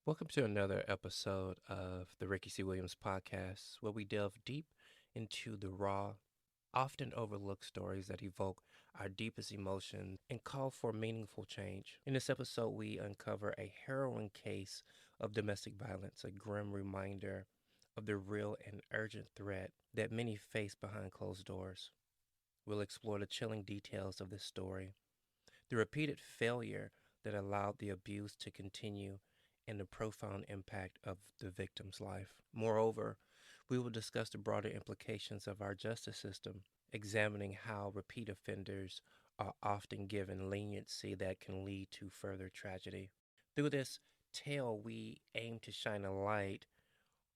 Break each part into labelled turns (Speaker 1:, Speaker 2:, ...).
Speaker 1: Welcome to another episode of the Ricky C. Williams podcast, where we delve deep into the raw, often overlooked stories that evoke our deepest emotions and call for meaningful change. In this episode, we uncover a harrowing case of domestic violence, a grim reminder of the real and urgent threat that many face behind closed doors. We'll explore the chilling details of this story, the repeated failure that allowed the abuse to continue, and the profound impact of the victim's life. Moreover, we will discuss the broader implications of our justice system, examining how repeat offenders are often given leniency that can lead to further tragedy. Through this tale, we aim to shine a light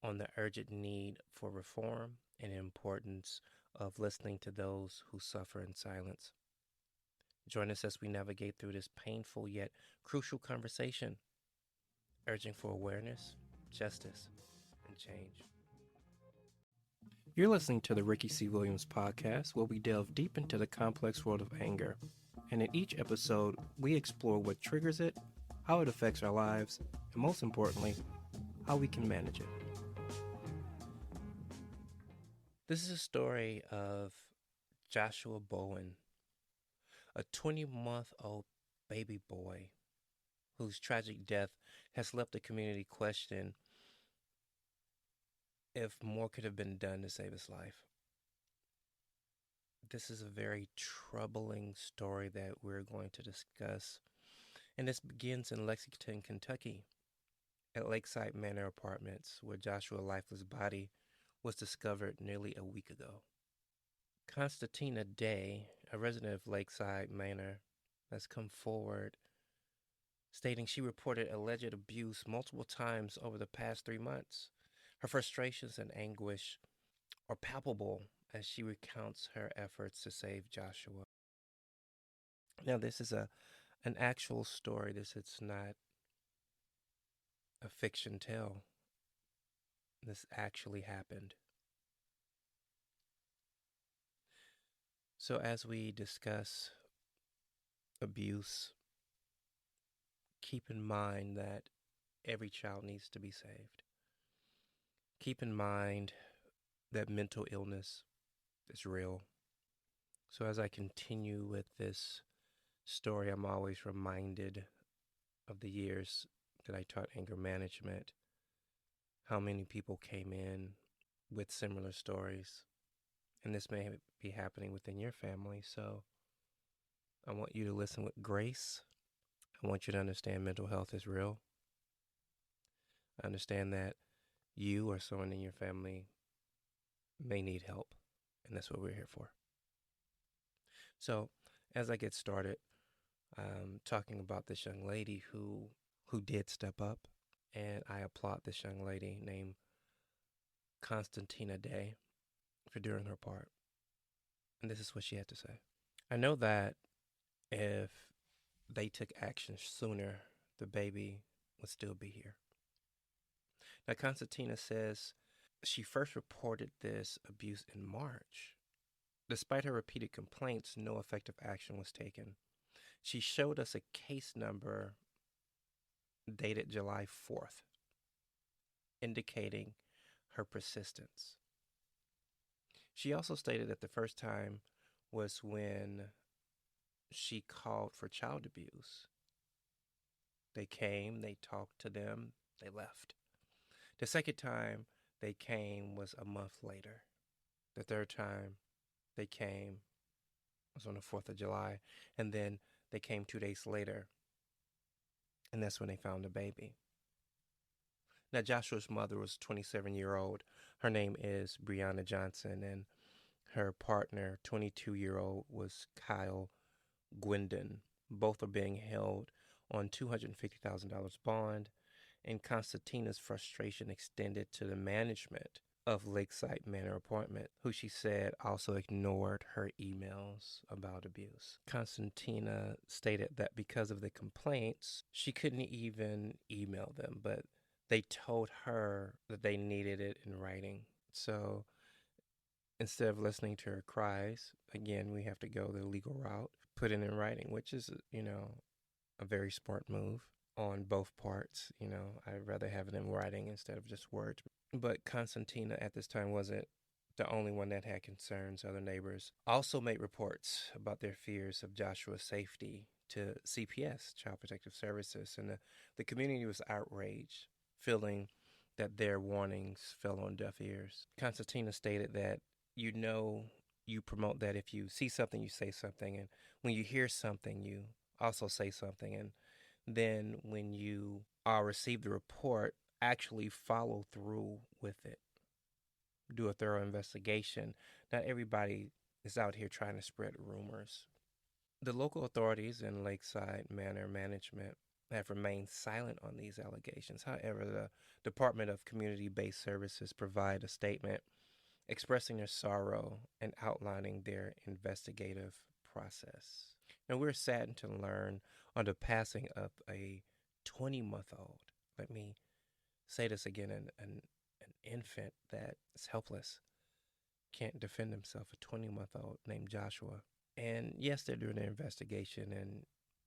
Speaker 1: on the urgent need for reform and the importance of listening to those who suffer in silence. Join us as we navigate through this painful yet crucial conversation, urging for awareness, justice, and change. You're listening to the Ricky C. Williams podcast, where we delve deep into the complex world of anger. And in each episode, we explore what triggers it, how it affects our lives, and most importantly, how we can manage it. This is a story of Joshua Bowen, a 20-month-old baby boy whose tragic death has left the community questioning if more could have been done to save his life. This is a very troubling story that we're going to discuss, and this begins in Lexington, Kentucky, at Lakeside Manor Apartments, where Joshua's lifeless body was discovered nearly a week ago. Constantina Day, a resident of Lakeside Manor, has come forward stating she reported alleged abuse multiple times over the past 3 months. Her frustrations and anguish are palpable as she recounts her efforts to save Joshua. Now, this is an actual story. It's not a fiction tale. This actually happened. So, as we discuss abuse, keep in mind that every child needs to be saved. Keep in mind that mental illness is real. So, as I continue with this story, I'm always reminded of the years that I taught anger management, how many people came in with similar stories. And this may be happening within your family. So I want you to listen with grace. I want you to understand mental health is real. I understand that you or someone in your family may need help, and that's what we're here for. So as I get started, talking about this young lady who did step up, and I applaud this young lady named Constantina Day for doing her part. And this is what she had to say. I know that if they took action sooner, the baby would still be here. Now, Constantina says she first reported this abuse in March. Despite her repeated complaints, no effective action was taken. She showed us a case number dated July 4th, indicating her persistence. She also stated that the first time was when she called for child abuse. They came, they talked to them, they left. The second time they came was a month later. The third time they came was on the 4th of July, and then they came 2 days later, and that's when they found the baby. Now, Joshua's mother was 27-year-old. Her name is Brianna Johnson, and her partner, 22-year-old, was Kyle Gwendon. Both are being held on $250,000 bond, and Constantina's frustration extended to the management of Lakeside Manor Apartment, who she said also ignored her emails about abuse. Constantina stated that because of the complaints, she couldn't even email them, but they told her that they needed it in writing. So instead of listening to her cries, again, we have to go the legal route, put it in writing, which is, a very smart move. on both parts. I'd rather have it in writing instead of just words. But Constantina at this time wasn't the only one that had concerns. Other neighbors also made reports about their fears of Joshua's safety to CPS, Child Protective Services, and the community was outraged, feeling that their warnings fell on deaf ears. Constantina stated that you know you promote that if you see something, you say something, and when you hear something, you also say something, and then when you receive the report, actually follow through with it. Do a thorough investigation. Not everybody is out here trying to spread rumors. The local authorities and Lakeside Manor management have remained silent on these allegations. However, the Department of Community Based Services provide a statement expressing their sorrow and outlining their investigative process. Now, we're saddened to learn on the passing of a 20-month-old. Let me say this again, an infant that is helpless, can't defend himself, a 20-month-old named Joshua. And yes, they're doing an investigation and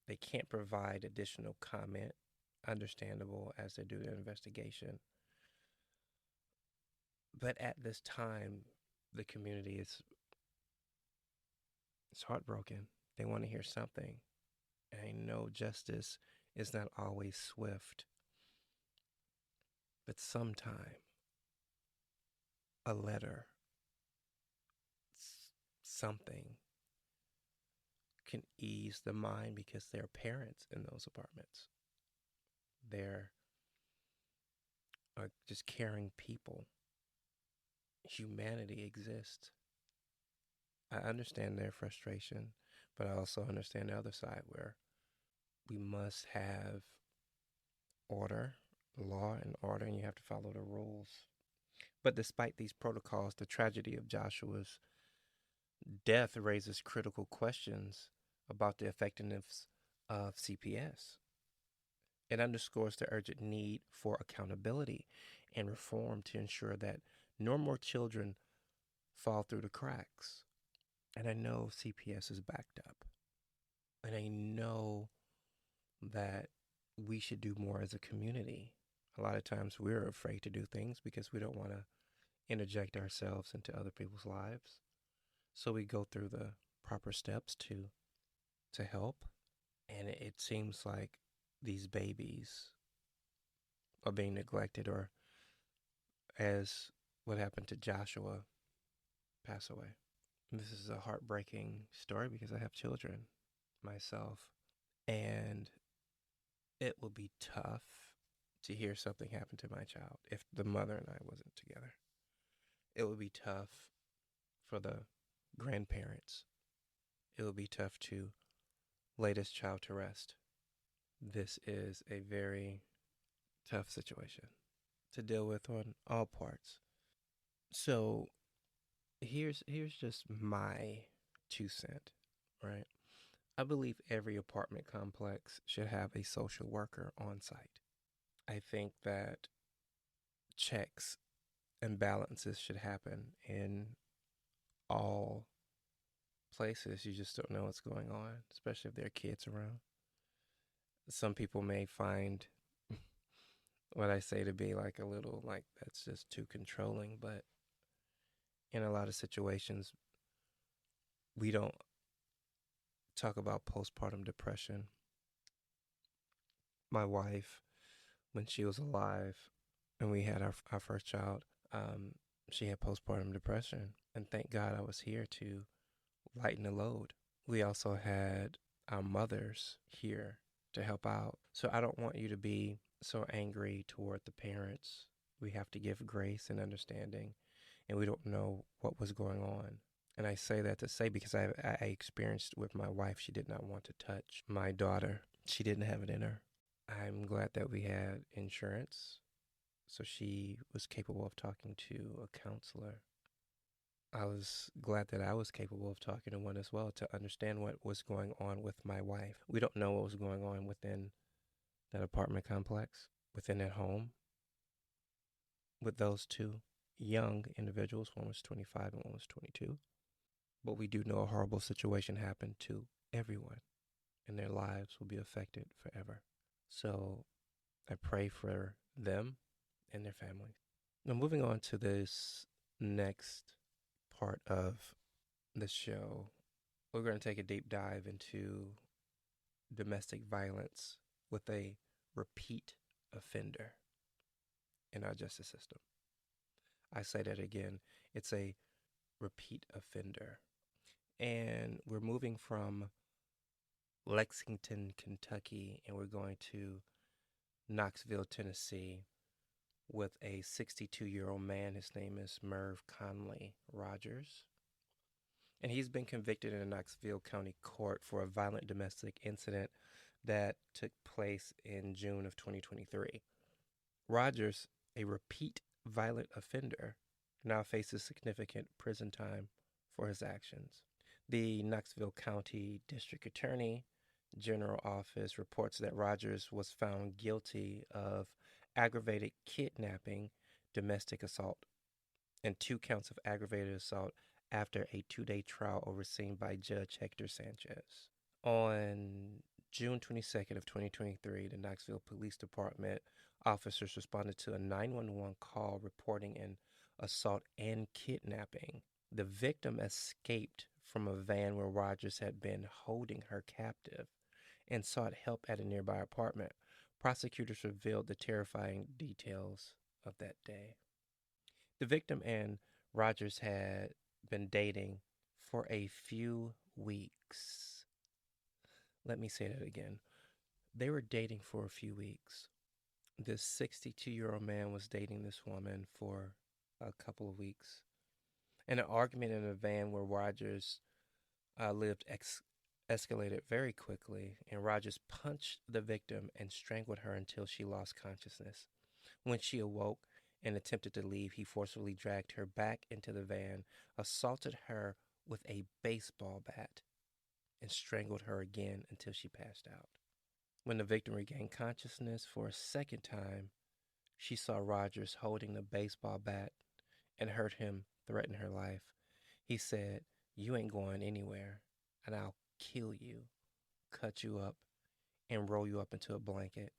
Speaker 1: they can't provide additional comment. Understandable as they do their investigation. But at this time, the community is heartbroken. They want to hear something. And I know justice is not always swift, but sometime a letter, something can ease the mind because there are parents in those apartments. There are just caring people. Humanity exists. I understand their frustration, but I also understand the other side where we must have order, law and order, and you have to follow the rules. But despite these protocols, the tragedy of Joshua's death raises critical questions about the effectiveness of CPS. It underscores the urgent need for accountability and reform to ensure that no more children fall through the cracks. And I know CPS is backed up. And I know that we should do more as a community. A lot of times we're afraid to do things because we don't want to interject ourselves into other people's lives. So we go through the proper steps to help. And it seems like these babies are being neglected, or as what happened to Joshua, pass away. This is a heartbreaking story because I have children myself. And it will be tough to hear something happen to my child if the mother and I wasn't together. It would be tough for the grandparents. It would be tough to lay this child to rest. This is a very tough situation to deal with on all parts. So here's just my 2 cents, right? I believe every apartment complex should have a social worker on site. I think that checks and balances should happen in all places. You just don't know what's going on, especially if there are kids around. Some people may find what I say to be like a little like that's just too controlling, but in a lot of situations, we don't talk about postpartum depression. My wife, when she was alive and we had our first child, she had postpartum depression. And thank God I was here to lighten the load. We also had our mothers here to help out. So I don't want you to be so angry toward the parents. We have to give grace and understanding, and we don't know what was going on. And I say that to say because I experienced with my wife, she did not want to touch my daughter. She didn't have it in her. I'm glad that we had insurance, so she was capable of talking to a counselor. I was glad that I was capable of talking to one as well to understand what was going on with my wife. We don't know what was going on within that apartment complex, within that home, with those two young individuals. One was 25 and one was 22. But we do know a horrible situation happened to everyone, and their lives will be affected forever. So I pray for them and their families. Now, moving on to this next part of the show, we're going to take a deep dive into domestic violence with a repeat offender in our justice system. I say that again, it's a repeat offender. And we're moving from Lexington, Kentucky, and we're going to Knoxville, Tennessee, with a 62-year-old man. His name is Merv Conley Rogers. And he's been convicted in a Knoxville County court for a violent domestic incident that took place in June of 2023. Rogers, a repeat violent offender, now faces significant prison time for his actions. The Knoxville County District Attorney General Office reports that Rogers was found guilty of aggravated kidnapping, domestic assault, and 2 counts of aggravated assault after a 2-day trial overseen by Judge Hector Sanchez. On June 22nd of 2023, the Knoxville Police Department officers responded to a 911 call reporting an assault and kidnapping. The victim escaped from a van where Rogers had been holding her captive and sought help at a nearby apartment. Prosecutors revealed the terrifying details of that day. The victim and Rogers had been dating for a few weeks. Let me say that again. They were dating for a few weeks. This 62-year-old man was dating this woman for a couple of weeks. And an argument in a van where Rogers lived escalated very quickly, and Rogers punched the victim and strangled her until she lost consciousness. When she awoke and attempted to leave, he forcibly dragged her back into the van, assaulted her with a baseball bat, and strangled her again until she passed out. When the victim regained consciousness for a second time, she saw Rogers holding the baseball bat and heard him threaten her life. He said, "You ain't going anywhere, and I'll kill you, cut you up, and roll you up into a blanket."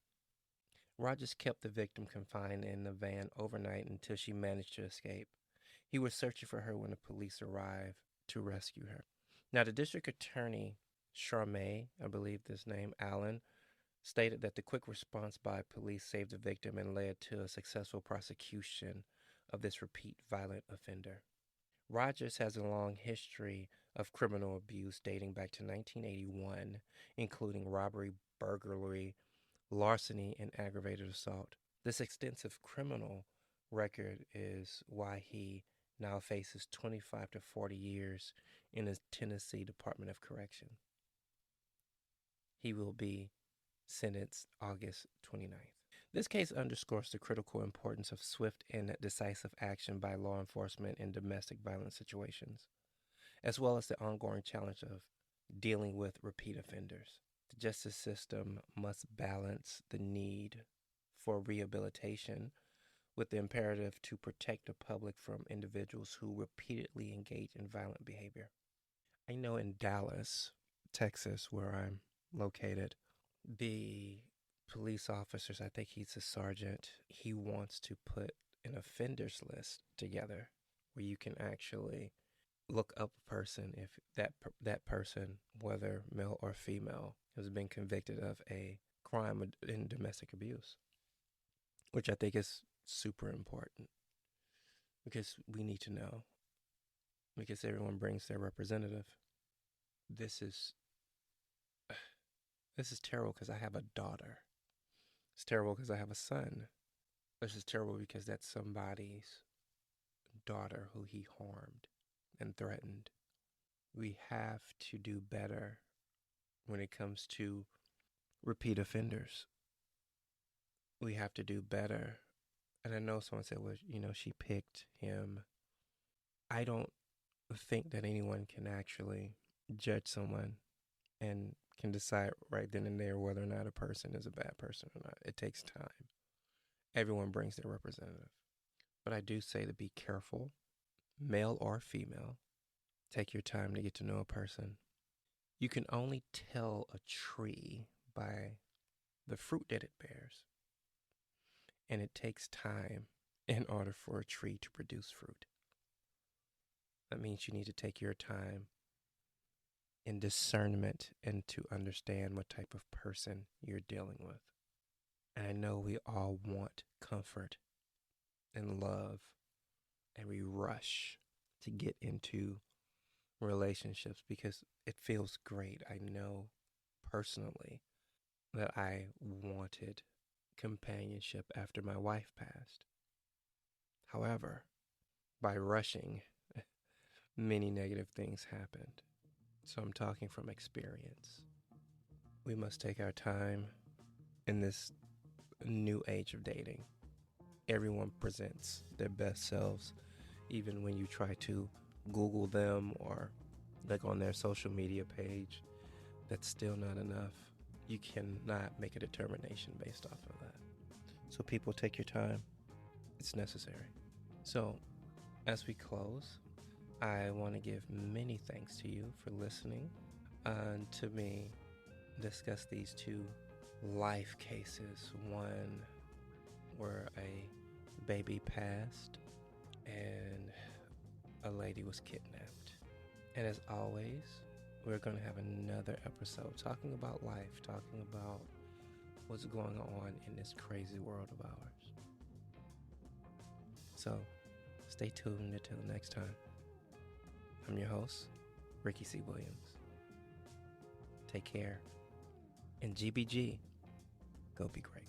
Speaker 1: Rogers kept the victim confined in the van overnight until she managed to escape. He was searching for her when the police arrived to rescue her. Now, the district attorney, Charmaine, I believe this name, Allen, stated that the quick response by police saved the victim and led to a successful prosecution of this repeat violent offender. Rogers has a long history of criminal abuse dating back to 1981, including robbery, burglary, larceny, and aggravated assault. This extensive criminal record is why he now faces 25 to 40 years in the Tennessee Department of Correction. He will be sentenced August 29th. This case underscores the critical importance of swift and decisive action by law enforcement in domestic violence situations, as well as the ongoing challenge of dealing with repeat offenders. The justice system must balance the need for rehabilitation with the imperative to protect the public from individuals who repeatedly engage in violent behavior. I know in Dallas, Texas, where I'm located, the police officers, I think he's a sergeant, he wants to put an offenders list together where you can actually look up a person if that person, whether male or female, has been convicted of a crime in domestic abuse, which I think is super important because we need to know, because everyone brings their representative. This is terrible because I have a daughter. It's terrible because I have a son. This is terrible because that's somebody's daughter who he harmed and threatened. We have to do better when it comes to repeat offenders. We have to do better. And I know someone said, well, she picked him. I don't think that anyone can actually judge someone and can decide right then and there whether or not a person is a bad person or not. It takes time. Everyone brings their representative. But I do say to be careful, male or female. Take your time to get to know a person. You can only tell a tree by the fruit that it bears. And it takes time in order for a tree to produce fruit. That means you need to take your time in discernment and to understand what type of person you're dealing with. And I know we all want comfort and love, and we rush to get into relationships because it feels great. I know personally that I wanted companionship after my wife passed. However, by rushing, many negative things happened. So I'm talking from experience. We must take our time in this new age of dating. Everyone presents their best selves, even when you try to Google them or look on their social media page. That's still not enough. You cannot make a determination based off of that. So people, take your time. It's necessary. So as we close, I want to give many thanks to you for listening to me discuss these two life cases. One where a baby passed and a lady was kidnapped. And as always, we're going to have another episode talking about life, talking about what's going on in this crazy world of ours. So stay tuned until next time. I'm your host, Ricky C. Williams. Take care. And GBG, go be great.